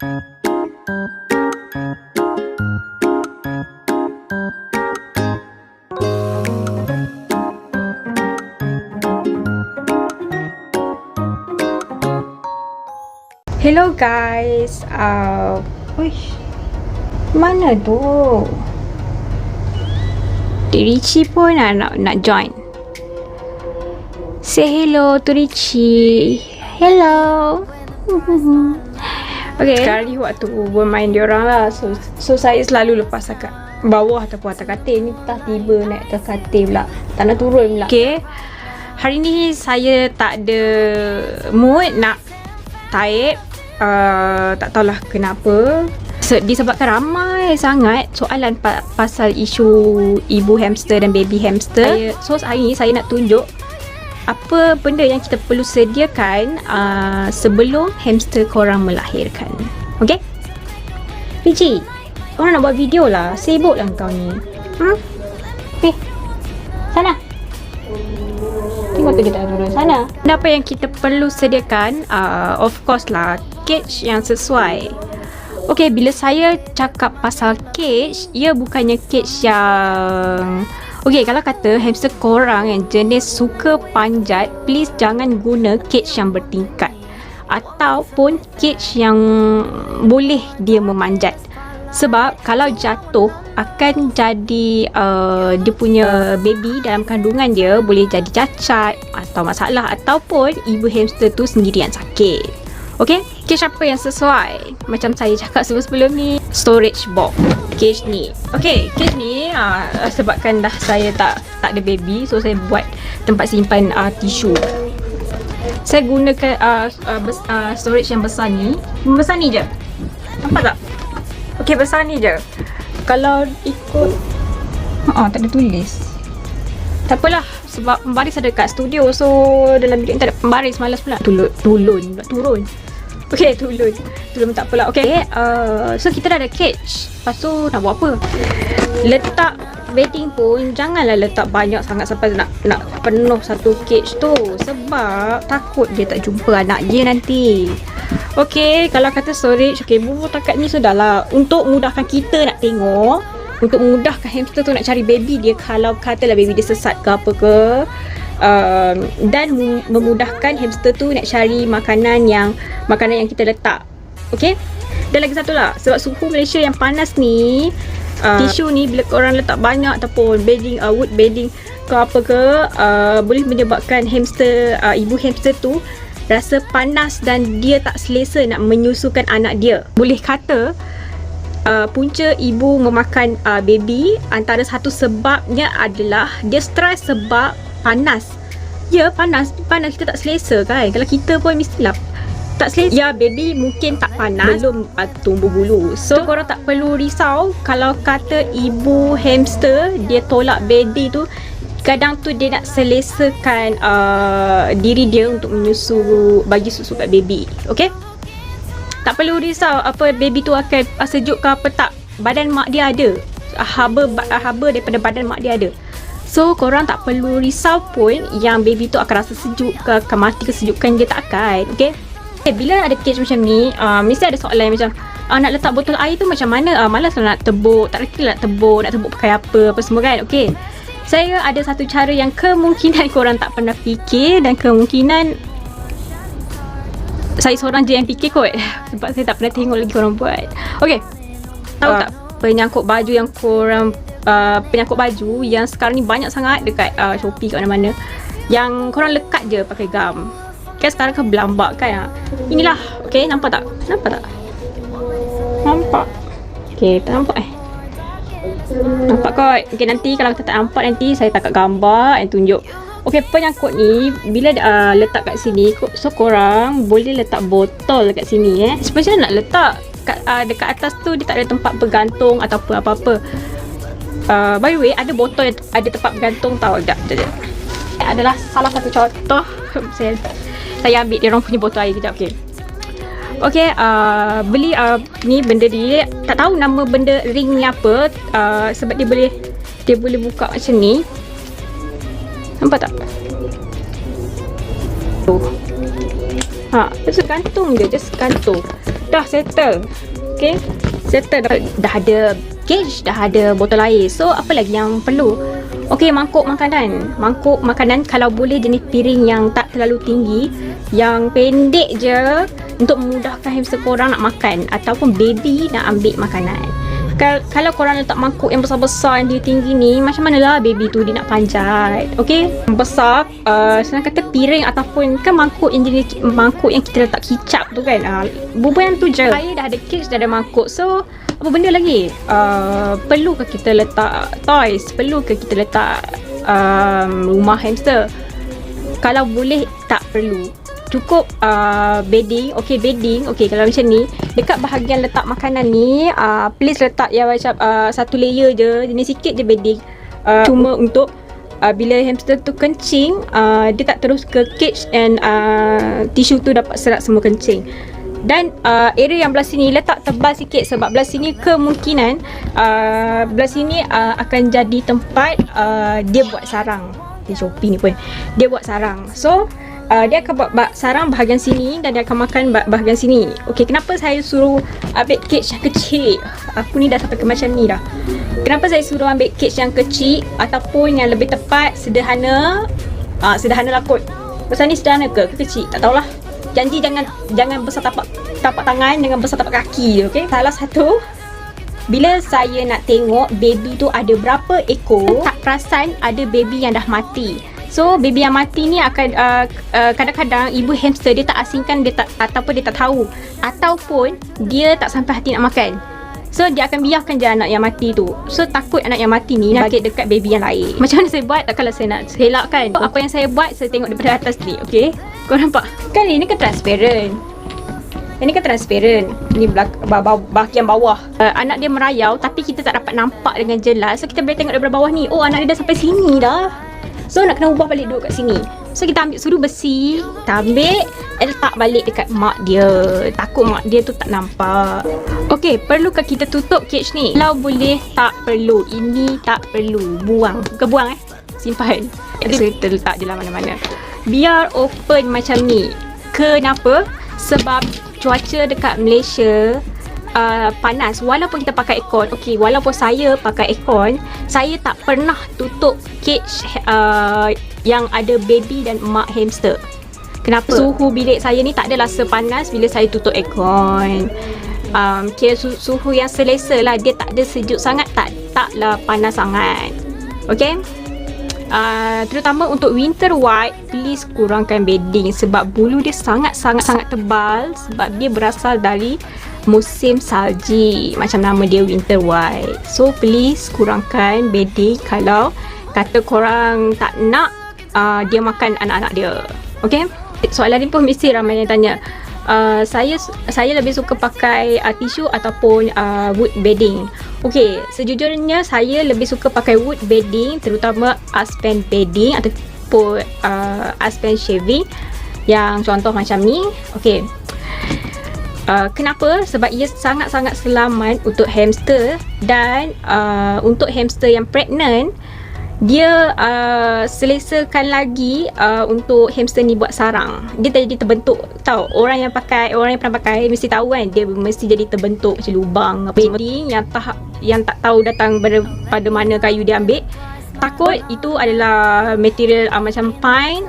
Hello guys, wish, mana tu? Richie pun nak join. Say hello to Richie. Hello. Okay, sekarang ni waktu bermain diorang lah. So saya selalu lepas kat bawah ataupun atas katil. Ni tak tiba naik atas katil pula. Tak nak turun pula. Okay, hari ni saya tak ada mood nak type. Tak tahulah kenapa. Disebabkan ramai sangat soalan pasal isu ibu hamster dan baby hamster. So hari ni saya nak tunjuk apa benda yang kita perlu sediakan sebelum hamster korang melahirkan. Okay? Richie, korang nak buat video lah. Sibuk lah kau ni. Sana. Tengok tu dia tak turun. Sana. Apa yang kita perlu sediakan? Of course lah, cage yang sesuai. Okay, bila saya cakap pasal cage, ia bukannya cage yang... Okay, kalau kata hamster korang yang jenis suka panjat, please jangan guna cage yang bertingkat ataupun cage yang boleh dia memanjat. Sebab kalau jatuh akan jadi dia punya baby dalam kandungan dia boleh jadi cacat atau masalah, ataupun ibu hamster tu sendiri yang sakit. Okay, cage apa yang sesuai? Macam saya cakap sebelum ni, storage box cage ni. Okay, cage ni sebabkan dah saya tak ada baby, so saya buat tempat simpan tisu. Saya gunakan storage yang besar ni. Besar ni je. Nampak tak? Okay, besar ni je. Kalau ikut tak ada tulis. Tak apalah, sebab pembaris ada kat studio. So dalam bilik ni tak ada pembaris, malas pula. Turun. Okay, turun tak apalah. Okay, so kita dah ada cage. Lepas tu nak buat apa? Letak bedding pun janganlah letak banyak sangat sampai nak penuh satu cage tu. Sebab takut dia tak jumpa anak dia nanti. Okay, kalau kata storage, okay, bubur takat ni sudahlah. Untuk mudahkan kita nak tengok, untuk memudahkan hamster tu nak cari baby dia, kalau katalah baby dia sesat ke apa ke, dan memudahkan hamster tu nak cari makanan yang kita letak. Okay, dan lagi satu lah, sebab suhu Malaysia yang panas ni, tisu ni bila korang letak banyak ataupun bedding, wood bedding ke apa ke, boleh menyebabkan hamster, ibu hamster tu rasa panas dan dia tak selesa nak menyusukan anak dia. Boleh kata punca ibu memakan baby, antara satu sebabnya adalah dia stres sebab panas. Ya, panas kita tak selesa kan. Kalau kita pun mestilah tak selesa. Ya, baby mungkin tak panas, belum tumbuh bulu. So korang tak perlu risau kalau kata ibu hamster dia tolak baby tu. Kadang tu dia nak selesakan diri dia untuk bagi susu kat baby. Okay, tak perlu risau apa baby tu akan sejuk ke apa tak. Badan mak dia ada, haba daripada badan mak dia ada. So korang tak perlu risau pun yang baby tu akan rasa sejuk ke, akan mati kesejukan dia, tak akan. Okay, bila ada cage macam ni, mesti ada soalan macam nak letak botol air tu macam mana? Malas lah nak tebuk, tak reti lah nak tebuk pakai apa semua kan. Okay, saya ada satu cara yang kemungkinan korang tak pernah fikir, dan kemungkinan saya seorang je yang fikir kot, sebab saya tak pernah tengok lagi korang buat. Okay, tahu tak penyangkut baju yang korang penyangkut baju yang sekarang ni banyak sangat dekat Shopee kat mana-mana, yang korang lekat je pakai gam kan. Sekarang kan berlambak kan. Inilah. Okay, nampak tak? Nampak? Okay, tak nampak nampak kot. Okay, nanti kalau kita tak nampak, nanti saya takat gambar dan tunjuk. Okay, penyangkut ni bila letak kat sini, so korang boleh letak botol dekat sini Especially nak letak dekat atas tu, dia tak ada tempat bergantung ataupun apa-apa. By the way, ada botol yang ada tempat bergantung tau. Sekejap. Adalah salah satu contoh. Saya ambil dia orang punya botol air kejap. Okay, beli ni benda dia, tak tahu nama benda ring ni apa, sebab dia boleh buka macam ni. Nampak tak? Just gantung je, just gantung. dah settle. Okay, settle, dah ada cage, dah ada botol air. So apa lagi yang perlu? Okay, mangkuk makanan kalau boleh jenis piring yang tak terlalu tinggi, yang pendek je, untuk memudahkan hamster korang nak makan ataupun baby nak ambil makanan. Kalau korang letak mangkuk yang besar-besar yang dia tinggi ni, macam manalah baby tu dia nak panjat. Okay, besar, senang kata piring ataupun kan mangkuk yang jenis mangkuk yang kita letak kicap tu kan, bubuh tu je. Saya dah ada cage, dah ada mangkuk. So apa benda lagi? Perlukah kita letak toys? Perlukah kita letak rumah hamster? Kalau boleh tak perlu. Cukup bedding. Okay, bedding. Okay, kalau macam ni, dekat bahagian letak makanan ni, please letak yang macam satu layer je, jenis sikit je bedding. Cuma untuk bila hamster tu kencing, dia tak terus ke cage and tisu tu dapat serap semua kencing. Dan area yang belah sini letak tebal sikit, sebab belah sini kemungkinan belah sini akan jadi tempat dia buat sarang. Shopee ni pun dia buat sarang. So dia akan buat sarang bahagian sini dan dia akan makan bahagian sini. Okey, kenapa saya suruh ambil cage yang kecil? Aku ni dah sampai ke macam ni dah. Kenapa saya suruh ambil cage yang kecil ataupun yang lebih tepat sederhana? Sederhana lah kot. Pasal ni sederhana ke kecil? Tak tahulah. Janji jangan besar tapak tangan, jangan besar tapak kaki. Okey. Salah satu, bila saya nak tengok baby tu ada berapa ekor, tak perasan ada baby yang dah mati. So baby yang mati ni akan kadang-kadang ibu hamster dia tak asingkan, dia tak, ataupun dia tak tahu, ataupun dia tak sampai hati nak makan. So dia akan biarkan je anak yang mati tu. So takut anak yang mati ni nak bagi dekat baby yang lain. Macam mana saya buat kalau saya nak elakkan? Apa yang saya buat, saya tengok daripada atas ni. Okay, kau nampak? Kan ini kan transparent. Ini kan transparent. Ni bahagian bawah. Anak dia merayau tapi kita tak dapat nampak dengan jelas. So kita boleh tengok daripada bawah ni. Oh, anak dia dah sampai sini dah. So nak kena ubah balik duduk kat sini. So kita ambil sudu besi, kita ambil letak balik dekat mak dia. Takut mak dia tu tak nampak. Okay, perlukah kita tutup cage ni? Kalau boleh tak perlu. Ini tak perlu. Buang. Bukan buang simpan. Kita letak je lah mana-mana. Biar open macam ni. Kenapa? Sebab cuaca dekat Malaysia panas. Walaupun kita pakai aircon, okay, walaupun saya pakai aircon, saya tak pernah tutup cage yang ada baby dan mak hamster. Kenapa? Suhu bilik saya ni tak adalah sepanas bila saya tutup aircon. Kira suhu yang selesa lah. Dia tak ada sejuk sangat, taklah panas sangat. Okay, terutama untuk winter white, please kurangkan bedding sebab bulu dia sangat tebal, sebab dia berasal dari musim salji, macam nama dia winter white. So please kurangkan bedding kalau kata korang tak nak dia makan anak-anak dia. Okay, soalan ni pun mesti ramai yang tanya. Saya lebih suka pakai tisu ataupun wood bedding. Okay, sejujurnya saya lebih suka pakai wood bedding, terutama aspen bedding ataupun aspen shaving yang contoh macam ni. Okay, kenapa? Sebab ia sangat-sangat selamat untuk hamster. Dan untuk hamster yang pregnant, dia selesakan lagi untuk hamster ni buat sarang. Dia tak jadi terbentuk. Tahu, orang yang pernah pakai mesti tahu kan, dia mesti jadi terbentuk macam lubang. Bedding yang tak tahu datang pada mana kayu dia ambil, takut itu adalah material macam pine.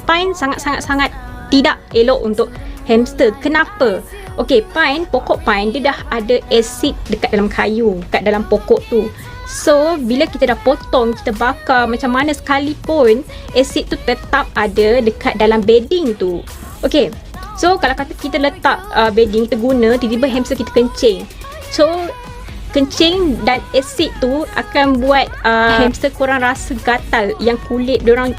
Pine sangat tidak elok untuk hamster. Kenapa? Okay, pokok pine dia dah ada asid dekat dalam kayu, dekat dalam pokok tu. So bila kita dah potong, kita bakar macam mana sekalipun, asid tu tetap ada dekat dalam bedding tu. Okay, so kalau kata kita letak bedding, kita guna, tiba-tiba hamster kita kencing, so kencing dan asid tu akan buat hamster korang rasa gatal, yang kulit diorang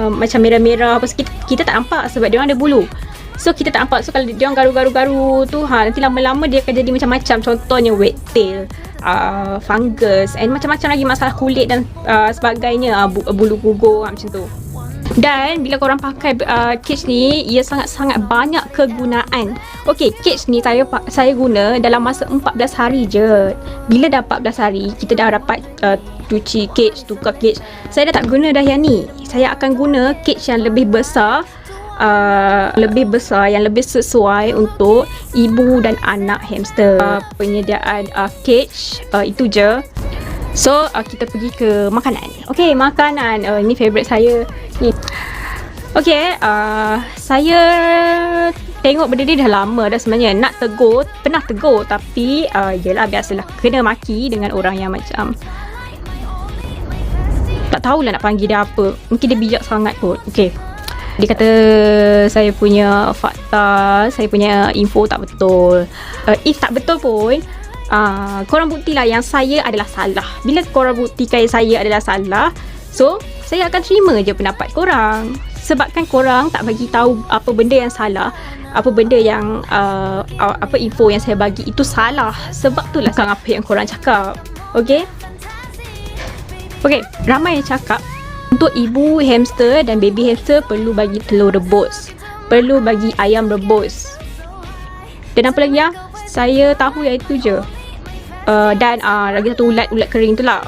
macam merah-merah. Pasal kita tak nampak sebab diorang ada bulu. So kita tak nampak. So kalau diorang garu-garu tu, nanti lama-lama dia akan jadi macam-macam. Contohnya wet tail, fungus, and macam-macam lagi masalah kulit dan sebagainya, bulu gugur macam tu. Dan bila korang pakai cage ni, ia sangat-sangat banyak kegunaan. Okay, cage ni saya guna dalam masa 14 hari je. Bila dah 14 hari, kita dah dapat cuci cage, tukar cage. Saya dah tak guna dah yang ni. Saya akan guna cage yang lebih besar, lebih besar, yang lebih sesuai untuk ibu dan anak hamster. Penyediaan cage itu je. So kita pergi ke makanan. Okay, makanan ini favourite saya ni. Okay, saya tengok benda ni dah lama dah sebenarnya. Nak tegur, pernah tegur, tapi yelah biasalah, kena maki dengan orang yang macam tak tahulah nak panggil dia apa. Mungkin dia bijak sangat kot. Okay, dia kata saya punya fakta, saya punya info tak betul. If tak betul pun, korang buktilah yang saya adalah salah. Bila korang buktikan saya adalah salah, so saya akan terima je pendapat korang. Sebabkan korang tak bagi tahu apa benda yang salah, apa benda yang apa info yang saya bagi itu salah. Sebab tu lah apa yang korang cakap. Okay, ramai yang cakap untuk ibu hamster dan baby hamster perlu bagi telur rebus, perlu bagi ayam rebus, dan apa lagi ya? Saya tahu yang itu je. Dan lagi satu ulat kering tu lah.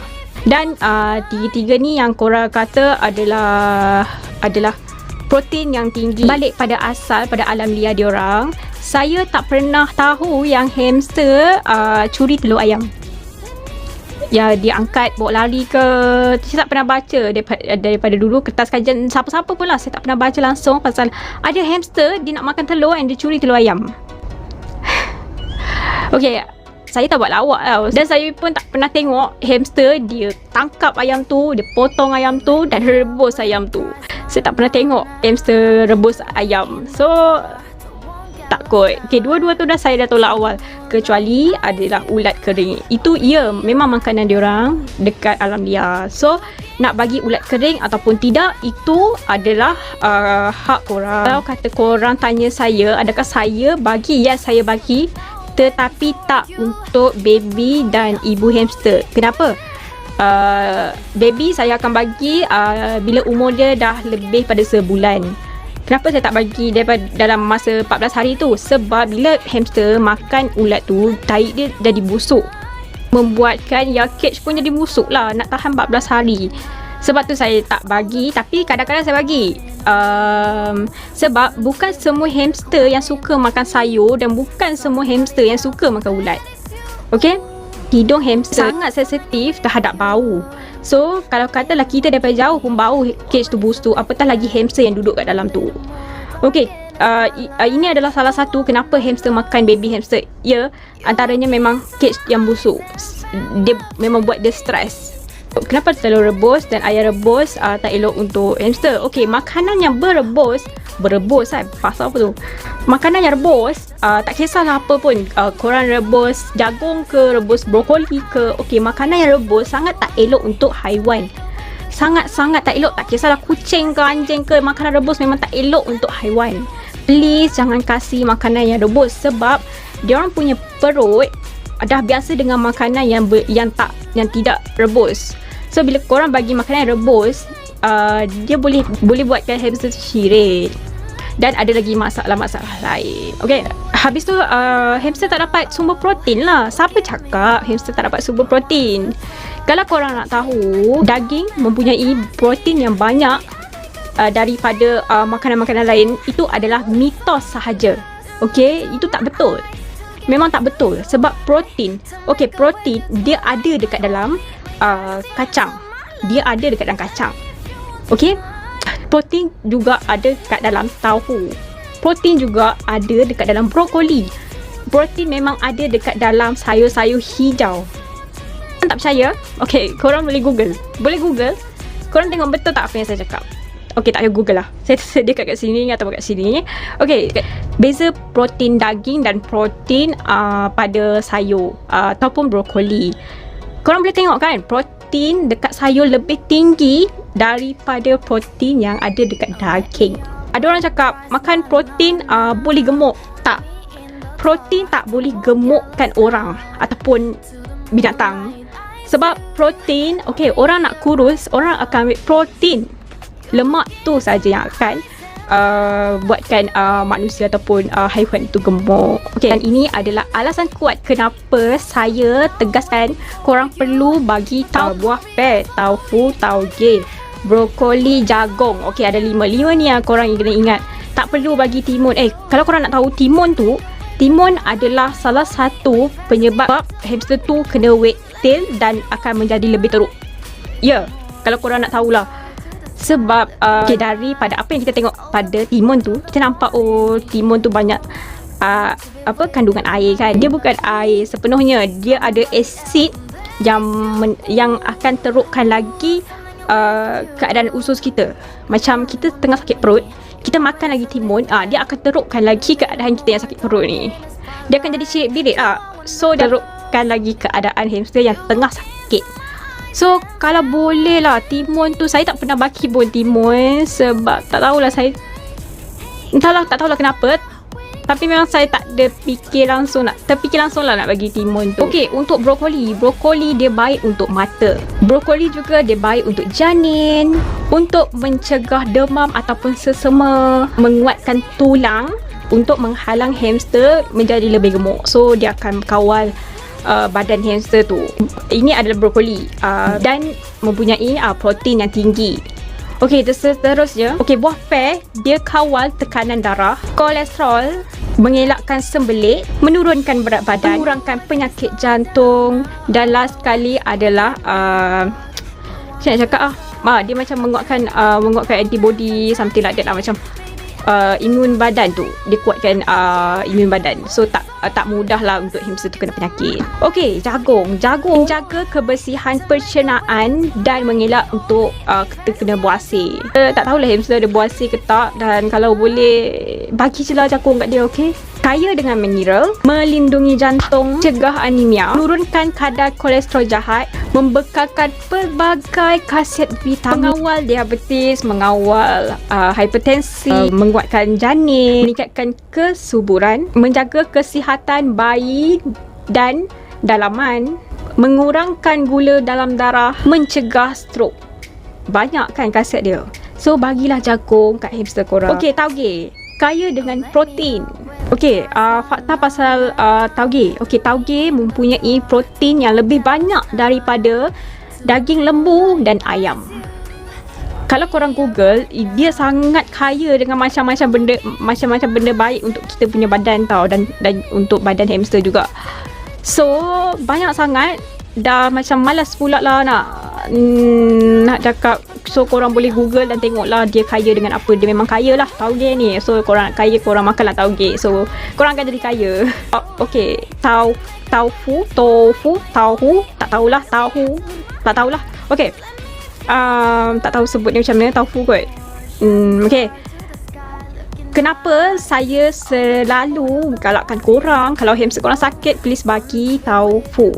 Dan tiga-tiga ni yang korang kata adalah protein yang tinggi. Balik pada asal, pada alam liar diorang, saya tak pernah tahu yang hamster curi telur ayam. Ya, dia angkat bawa lari ke. Saya tak pernah baca daripada dulu kertas kajian siapa-siapa pun lah. Saya tak pernah baca langsung pasal ada hamster dia nak makan telur dan dia curi telur ayam. Okay, saya tak buat lawak tau. Dan saya pun tak pernah tengok hamster dia tangkap ayam tu, dia potong ayam tu dan rebus ayam tu. Saya tak pernah tengok hamster rebus ayam. So tak kot. Okay, dua-dua tu saya dah tolak awal. Kecuali adalah ulat kering. Itu memang makanan diorang dekat alam liar. So nak bagi ulat kering ataupun tidak, itu adalah hak korang. Kalau kata korang tanya saya, adakah saya bagi? Yes, saya bagi. Tetapi tak untuk baby dan ibu hamster. Kenapa? Baby saya akan bagi bila umur dia dah lebih pada sebulan. Kenapa saya tak bagi dalam masa 14 hari tu? Sebab bila hamster makan ulat tu, tahi dia jadi busuk, membuatkan ya cage pun jadi busuk lah. Nak tahan 14 hari. Sebab tu saya tak bagi. Tapi kadang-kadang saya bagi. Sebab bukan semua hamster yang suka makan sayur, dan bukan semua hamster yang suka makan ulat. Okay, hidung hamster sangat sensitif terhadap bau. So kalau katalah kita daripada jauh pun bau cage tu busuk, apatah lagi hamster yang duduk kat dalam tu. Okay, ini adalah salah satu kenapa hamster makan baby hamster. Ya, antaranya memang cage yang busuk. Dia memang buat dia stres. Kenapa telur rebus dan ayam rebus tak elok untuk hamster? Okey, makanan yang berebus pasal apa tu? Makanan yang rebus, tak kisahlah apa pun, korang rebus jagung ke, rebus brokoli ke. Okey, makanan yang rebus sangat tak elok untuk haiwan. Sangat-sangat tak elok. Tak kisahlah kucing ke, anjing ke, makanan rebus memang tak elok untuk haiwan. Please jangan kasih makanan yang rebus, sebab diorang punya perut dah biasa dengan makanan yang tidak rebus. So bila korang bagi makanan yang rebus, dia boleh buatkan hamster syirik. Dan ada lagi masalah-masalah lain. Okay, habis tu hamster tak dapat sumber protein lah. Siapa cakap hamster tak dapat sumber protein? Kalau korang nak tahu, daging mempunyai protein yang banyak daripada makanan-makanan lain. Itu adalah mitos sahaja. Okay, itu tak betul. Memang tak betul. Sebab protein, okay, protein dia ada dekat dalam kacang. Dia ada dekat dalam kacang. Okay, protein juga ada dekat dalam tahu. Protein juga ada dekat dalam brokoli. Protein memang ada dekat dalam sayur-sayur hijau. Korang tak percaya? Okay, korang boleh google. Korang tengok betul tak apa yang saya cakap. Okay, tak payah google lah. Saya sediakan kat sini atau kat sini. Okay, beza protein daging dan protein pada sayur ataupun brokoli. Korang boleh tengok kan, protein dekat sayur lebih tinggi daripada protein yang ada dekat daging. Ada orang cakap makan protein boleh gemuk. Tak. Protein tak boleh gemukkan orang ataupun binatang. Sebab protein, okay, orang nak kurus, orang akan ambil protein. Lemak tu saja yang akan buatkan manusia ataupun haiwan itu gemuk. Okay, dan ini adalah alasan kuat kenapa saya tegaskan korang perlu bagi buah pear, taufu, tauge, brokoli, jagung. Okay, ada 5 ni yang korang kena ingat. Tak perlu bagi timun. Kalau korang nak tahu, timun adalah salah satu penyebab hamster tu kena wag tail dan akan menjadi lebih teruk. Ya, kalau korang nak tahulah. Sebab daripada apa yang kita tengok pada timun tu, kita nampak timun tu banyak kandungan air kan. Dia bukan air sepenuhnya, dia ada asid yang akan terukkan lagi keadaan usus kita. Macam kita tengah sakit perut, kita makan lagi timun, dia akan terukkan lagi keadaan kita yang sakit perut ni. Dia akan jadi cirit birit so terukkan lagi keadaan hamster yang tengah sakit. So kalau boleh lah timun tu, saya tak pernah bagi pun timun sebab tak tahulah saya, tak tahulah kenapa. Tapi memang saya tak ada terfikir langsung lah nak bagi timun tu. Okey, untuk brokoli dia baik untuk mata. Brokoli juga dia baik untuk janin, untuk mencegah demam ataupun sesama, menguatkan tulang, untuk menghalang hamster menjadi lebih gemuk. So dia akan kawal badan hamster tu. Ini adalah brokoli dan mempunyai protein yang tinggi. Okey, seterusnya, buah pear dia kawal tekanan darah, kolesterol, mengelakkan sembelit, menurunkan berat badan, mengurangkan penyakit jantung, dan last sekali adalah saya nak cakap dia macam menguatkan antibody, something like that lah, macam imun badan tu, dia kuatkan imun badan. So tak mudah lah untuk hamster tu kena penyakit. Okey, jagung jaga kebersihan pencernaan dan mengelak untuk terkena buasir. Tak tahulah hamster ada buasir ke tak, dan kalau boleh bagi je lah jagung kat dia. Okey, kaya dengan mineral, melindungi jantung, cegah anemia, menurunkan kadar kolesterol jahat, membekalkan pelbagai khasiat vitamin, mengawal diabetes, mengawal hipertensi, menguatkan janin, meningkatkan kesuburan, menjaga kesihatan bayi dan dalaman, mengurangkan gula dalam darah, mencegah stroke. Banyak kan khasiat dia. So bagilah jagung kat hamster korang. Okey, tauge kaya dengan protein. Okey, fakta pasal tauge. Okey, tauge mempunyai protein yang lebih banyak daripada daging lembu dan ayam. Kalau korang Google, dia sangat kaya dengan macam-macam benda baik untuk kita punya badan tau, dan untuk badan hamster juga. So banyak sangat, dah macam malas pula lah nak cakap. So korang boleh Google dan tengoklah dia kaya dengan apa. Dia memang kaya lah tauge ni. So korang nak kaya, korang makanlah tauge. So korang akan jadi kaya. Okey, tofu, tak tahulah. Okey, tak tahu sebutnya macam mana, tofu kot. Okey, kenapa saya selalu galakkan korang, kalau hamster korang sakit, please bagi tofu.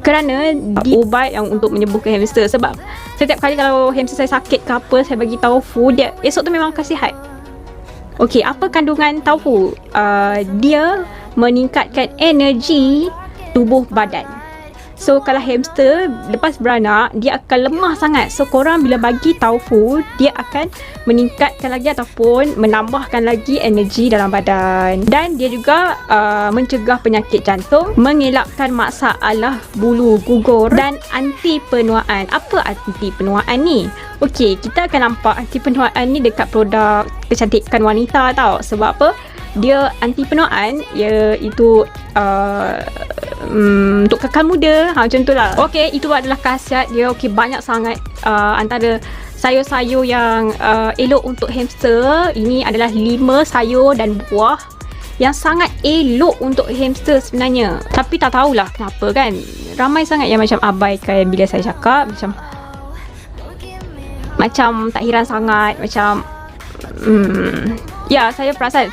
Kerana dia ubat yang untuk menyembuhkan hamster. Sebab setiap kali kalau hamster saya sakit ke apa, saya bagi tofu, dia esok tu memang akan sihat. Okey, apa kandungan tofu? Dia meningkatkan energi tubuh badan. So kalau hamster lepas beranak, dia akan lemah sangat. So korang bila bagi tofu, dia akan meningkatkan lagi ataupun menambahkan lagi energi dalam badan. Dan dia juga mencegah penyakit jantung, mengelakkan masalah bulu gugur, dan anti penuaan. Apa anti penuaan ni? Okey, kita akan nampak anti penuaan ni dekat produk kecantikan wanita tau. Sebab apa? Dia anti penuaan, iaitu untuk kekal muda, macam tu lah. Okey, itu adalah khasiat dia. Okey, banyak sangat antara sayur-sayur yang elok untuk hamster. Ini adalah 5 sayur dan buah yang sangat elok untuk hamster sebenarnya. Tapi tak tahulah kenapa kan, ramai sangat yang macam abaikan bila saya cakap. Macam tak heran sangat. Macam ya, saya perasan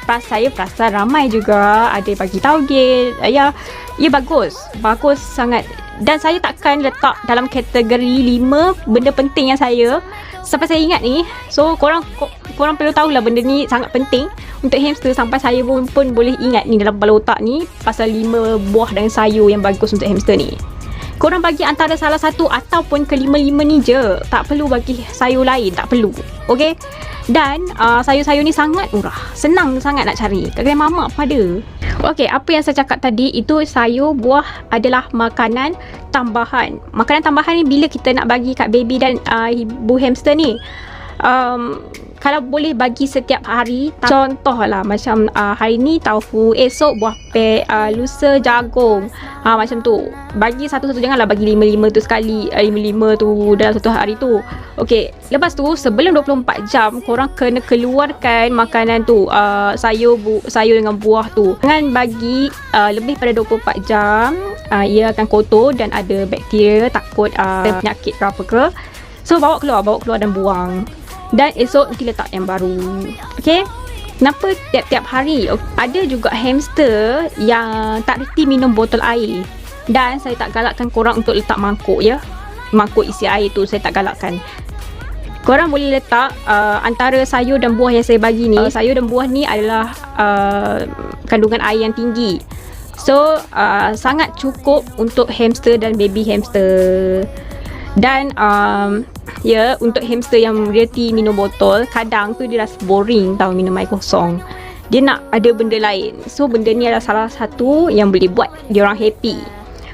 ramai juga ada bagi tauge. Ya, bagus sangat. Dan saya takkan letak dalam kategori 5 benda penting yang saya sampai saya ingat ni. So korang perlu tahulah benda ni sangat penting untuk hamster. Sampai saya pun boleh ingat ni dalam kepala otak ni, pasal 5 buah dan sayur yang bagus untuk hamster ni. Korang bagi antara salah satu ataupun kelima-lima ni je. Tak perlu bagi sayur lain, tak perlu. Okey? Dan sayur-sayur ni sangat murah. Senang sangat nak cari. Kat kedai mamak pun ada. Okey, apa yang saya cakap tadi, itu sayur, buah adalah makanan tambahan. Makanan tambahan ni bila kita nak bagi kat baby dan ibu hamster ni. kalau boleh bagi setiap hari, contohlah macam hari ni taufu, esok buah pek, lusa jagung, macam tu. Bagi satu-satu, janganlah bagi 5-5 tu sekali, 5-5 tu dalam satu hari tu. Okey, lepas tu sebelum 24 jam korang kena keluarkan makanan tu, sayur dengan buah tu. Jangan bagi lebih pada 24 jam, ia akan kotor dan ada bakteria, takut penyakit ke apa ke. So bawa keluar dan buang. Dan esok nanti letak yang baru. Okay, kenapa tiap-tiap hari? Ada juga hamster yang tak reti minum botol air. Dan saya tak galakkan korang untuk letak mangkuk ya. Mangkuk isi air tu saya tak galakkan. Korang boleh letak antara sayur dan buah yang saya bagi ni. Sayur dan buah ni adalah kandungan air yang tinggi. So sangat cukup untuk hamster dan baby hamster. Dan untuk hamster yang reti minum botol, kadang tu dia rasa boring tau minum air kosong. Dia nak ada benda lain. So benda ni adalah salah satu yang boleh buat dia orang happy.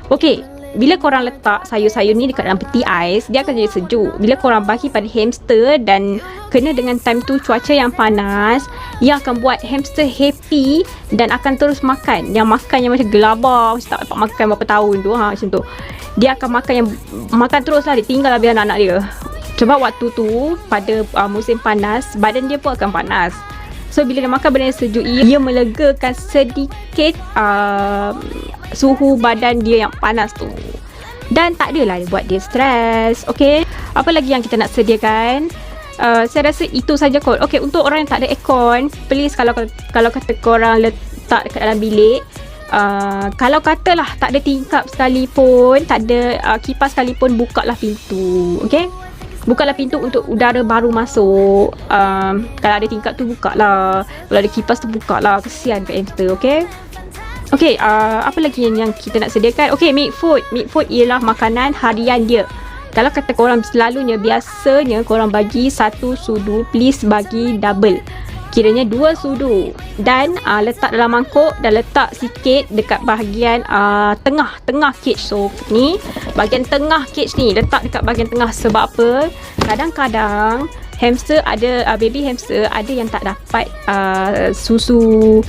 Okay, bila korang letak sayur-sayur ni dekat dalam peti ais, dia akan jadi sejuk. Bila korang bagi pada hamster dan kena dengan time tu cuaca yang panas, ia akan buat hamster happy dan akan terus makan. Yang makan yang macam gelabah, macam tak dapat makan berapa tahun tu, macam tu. Dia akan makan terus lah, dia tinggal habis anak-anak dia. Sebab waktu tu pada musim panas, badan dia pun akan panas. So bila dia makan benda yang sejuk, ia melegakan sedikit suhu badan dia yang panas tu. Dan tak adalah dia buat dia stres. Okay, apa lagi yang kita nak sediakan? Saya rasa itu saja kot. Okay, untuk orang yang tak ada aircon, please kalau kata korang letak dekat dalam bilik, kalau katalah tak ada tingkap sekalipun, tak ada kipas sekalipun, bukalah pintu. Okay, bukalah pintu untuk udara baru masuk. Kalau ada tingkap tu bukalah, kalau ada kipas tu bukalah, kesian kat hamster. Okay, okay, apa lagi yang kita nak sediakan? Okay, milk food ialah makanan harian dia. Kalau kata korang selalunya, biasanya korang bagi 1 sudu, please bagi double, kiranya 2 sudu. Dan letak dalam mangkuk dan letak sikit dekat bahagian tengah cage. So ni bahagian tengah cage ni, letak dekat bahagian tengah. Sebab apa? Kadang-kadang hamster ada, baby hamster ada yang tak dapat susu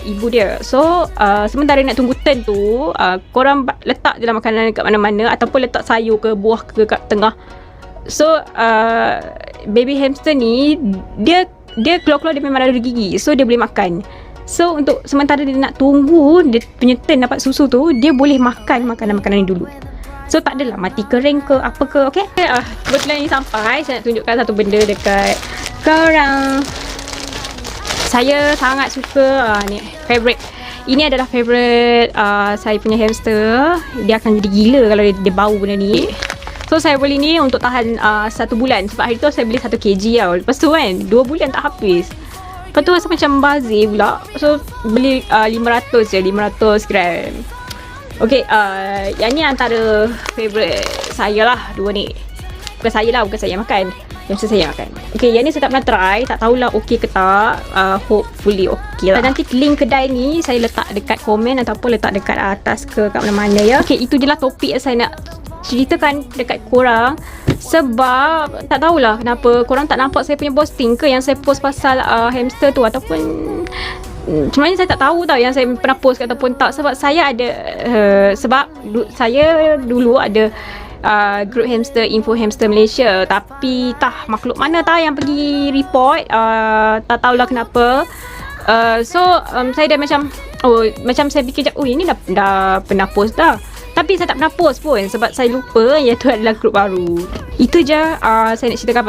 ibu dia. So sementara nak tunggu turn tu, korang letak je lah makanan dekat mana-mana, ataupun letak sayur ke buah ke kat tengah. So baby hamster ni dia keluar-keluar dia memang ada gigi, so dia boleh makan. So untuk sementara dia nak tunggu dia punya turn dapat susu tu, dia boleh makan makanan-makanan ni dulu. So tak adalah mati kering ke apa ke. Okay, kebetulan ni sampai, saya nak tunjukkan satu benda dekat korang. Saya sangat suka ni, favorite. Ini adalah favorite saya punya hamster. Dia akan jadi gila kalau dia bau benda ni. So saya beli ni untuk tahan 1 bulan. Sebab hari tu saya beli 1 kg tau. Lepas tu kan 2 bulan tak habis. Lepas tu rasa macam bazir pula. So beli 500 je, 500 gram. Okay, yang ni antara favourite saya lah, 2 ni. Bukan saya yang makan, yang saya makan. Okay, yang ni saya tak pernah try, tak tahulah okey ke tak. Hopefully okey lah. Nanti link kedai ni saya letak dekat komen ataupun letak dekat atas ke kat mana-mana ya. Okay, itu je lah topik yang saya nak ceritakan dekat korang. Sebab tak tahulah kenapa korang tak nampak saya punya posting ke yang saya post pasal hamster tu, ataupun sebenarnya saya tak tahu tau yang saya pernah post ataupun tak. Sebab saya ada saya dulu ada group hamster, Info Hamster Malaysia, tapi makhluk mana yang pergi report, tak tahulah kenapa. Saya dah macam saya fikir ini dah pernah post dah, tapi saya tak pernah post pun sebab saya lupa yang tu adalah grup baru. Itu je saya nak ceritakan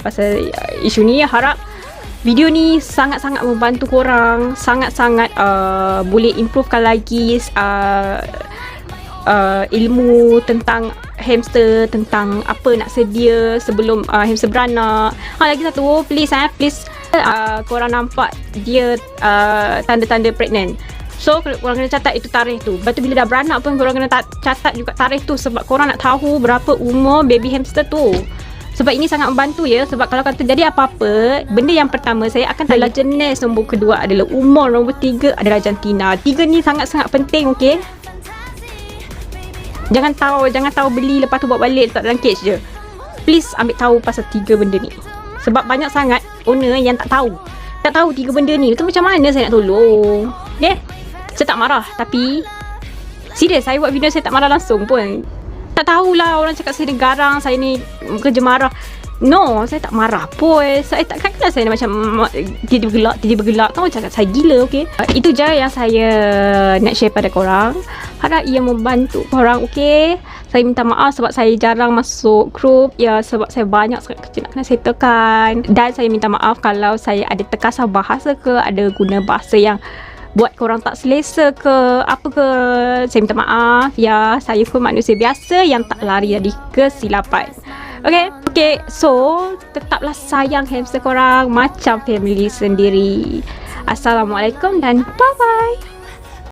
pasal isu ni. Harap video ni sangat-sangat membantu korang, sangat-sangat boleh improvekan lagi ilmu tentang hamster, tentang apa nak sedia sebelum hamster beranak. Lagi satu, please korang nampak dia tanda-tanda pregnant. So korang kena catat itu tarikh tu. Lepas tu bila dah beranak pun korang kena catat juga tarikh tu, sebab korang nak tahu berapa umur baby hamster tu. Sebab ini sangat membantu ya. Sebab kalau kata jadi apa-apa, benda yang pertama saya akan tanya jenis, nombor kedua adalah umur, nombor 3 adalah jantina. 3 ni sangat-sangat penting, okey? Jangan tahu beli lepas tu bawa balik letak dalam cage je. Please ambil tahu pasal 3 benda ni. Sebab banyak sangat owner yang tak tahu 3 benda ni. Tu macam mana saya nak tolong? Okay, saya tak marah. Tapi serius, saya buat video saya tak marah langsung pun. Tak tahulah orang cakap saya ni garang, saya ni kerja marah. No, saya tak marah pun. Saya takkanlah saya macam tiba bergelak. Kau cakap saya gila, okey? Itu je yang saya nak share pada korang. Harap ia membantu korang, okey? Saya minta maaf sebab saya jarang masuk group. Ya, sebab saya banyak sangat kerja nak kena settlekan. Dan saya minta maaf kalau saya ada terkasar bahasa ke, ada guna bahasa yang buat korang tak selesa ke, apa ke. Saya minta maaf. Ya, saya pun manusia biasa yang tak lari dari kesilapan. Okay, so tetaplah sayang hamster korang macam family sendiri. Assalamualaikum dan bye-bye.